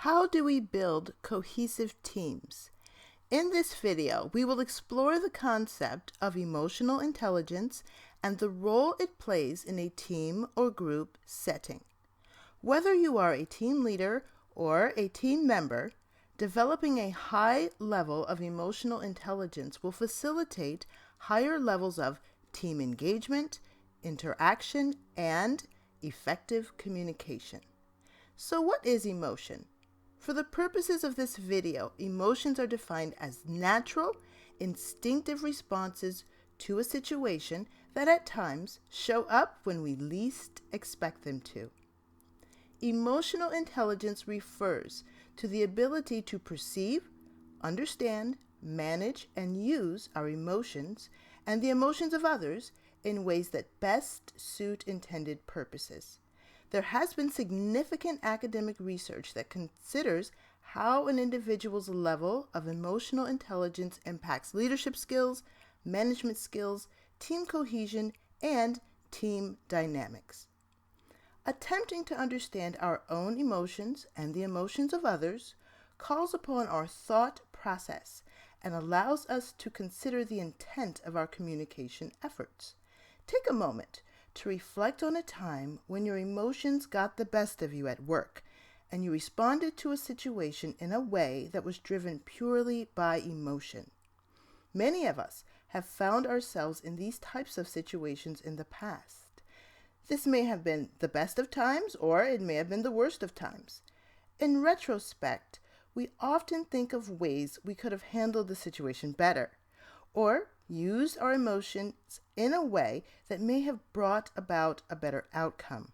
How do we build cohesive teams? In this video, we will explore the concept of emotional intelligence and the role it plays in a team or group setting. Whether you are a team leader or a team member, developing a high level of emotional intelligence will facilitate higher levels of team engagement, interaction, and effective communication. So what is emotion? For the purposes of this video, emotions are defined as natural, instinctive responses to a situation that at times show up when we least expect them to. Emotional intelligence refers to the ability to perceive, understand, manage, and use our emotions and the emotions of others in ways that best suit intended purposes. There has been significant academic research that considers how an individual's level of emotional intelligence impacts leadership skills, management skills, team cohesion, and team dynamics. Attempting to understand our own emotions and the emotions of others calls upon our thought process and allows us to consider the intent of our communication efforts. Take a moment to reflect on a time when your emotions got the best of you at work and you responded to a situation in a way that was driven purely by emotion. Many of us have found ourselves in these types of situations in the past. This may have been the best of times, or it may have been the worst of times. In retrospect, we often think of ways we could have handled the situation better, or used our emotions in a way that may have brought about a better outcome.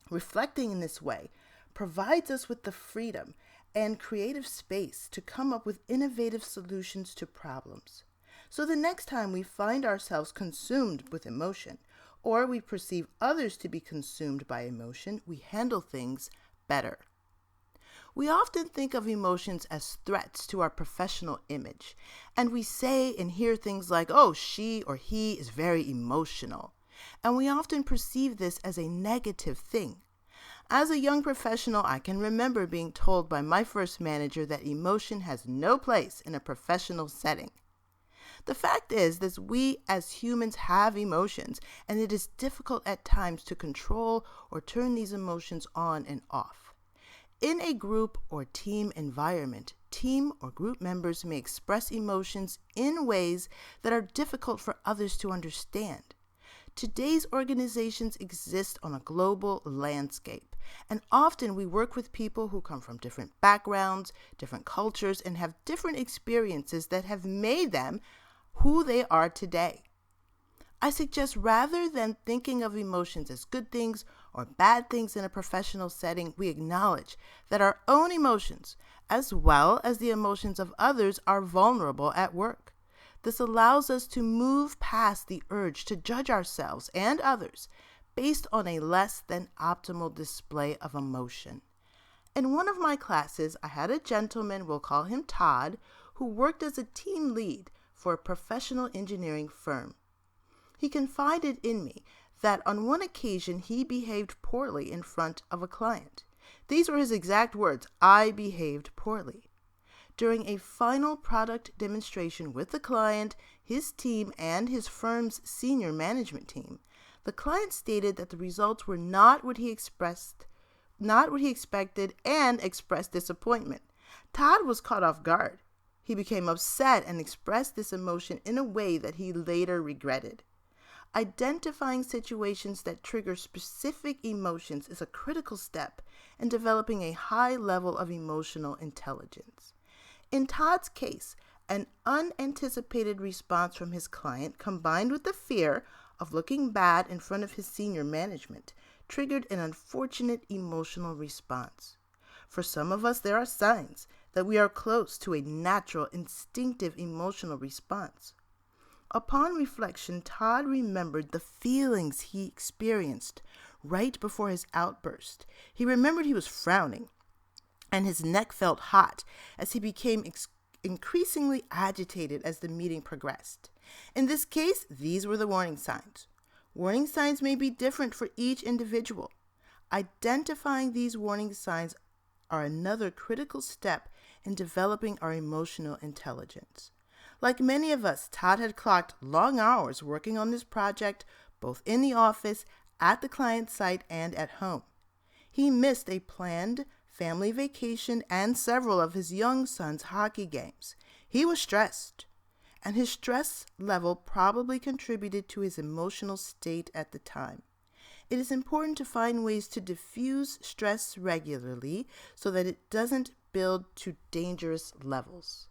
Reflecting in this way provides us with the freedom and creative space to come up with innovative solutions to problems. So the next time we find ourselves consumed with emotion, or we perceive others to be consumed by emotion, we handle things better. We often think of emotions as threats to our professional image, and we say and hear things like, oh, she or he is very emotional, and we often perceive this as a negative thing. As a young professional, I can remember being told by my first manager that emotion has no place in a professional setting. The fact is that we as humans have emotions, and it is difficult at times to control or turn these emotions on and off. In a group or team environment, team or group members may express emotions in ways that are difficult for others to understand. Today's organizations exist on a global landscape, and often we work with people who come from different backgrounds, different cultures, and have different experiences that have made them who they are today. I suggest rather than thinking of emotions as good things or bad things in a professional setting, we acknowledge that our own emotions, as well as the emotions of others, are vulnerable at work. This allows us to move past the urge to judge ourselves and others based on a less than optimal display of emotion. In one of my classes, I had a gentleman, we'll call him Todd, who worked as a team lead for a professional engineering firm. He confided in me that on one occasion he behaved poorly in front of a client. These were his exact words, "I behaved poorly." During a final product demonstration with the client, his team, and his firm's senior management team, the client stated that the results were not what he expected, and expressed disappointment. Todd was caught off guard. He became upset and expressed this emotion in a way that he later regretted. Identifying situations that trigger specific emotions is a critical step in developing a high level of emotional intelligence. In Todd's case, an unanticipated response from his client, combined with the fear of looking bad in front of his senior management, triggered an unfortunate emotional response. For some of us, there are signs that we are close to a natural, instinctive emotional response. Upon reflection, Todd remembered the feelings he experienced right before his outburst. He remembered he was frowning, and his neck felt hot as he became increasingly agitated as the meeting progressed. In this case, these were the warning signs. Warning signs may be different for each individual. Identifying these warning signs are another critical step in developing our emotional intelligence. Like many of us, Todd had clocked long hours working on this project, both in the office, at the client site, and at home. He missed a planned family vacation and several of his young son's hockey games. He was stressed, and his stress level probably contributed to his emotional state at the time. It is important to find ways to diffuse stress regularly so that it doesn't build to dangerous levels.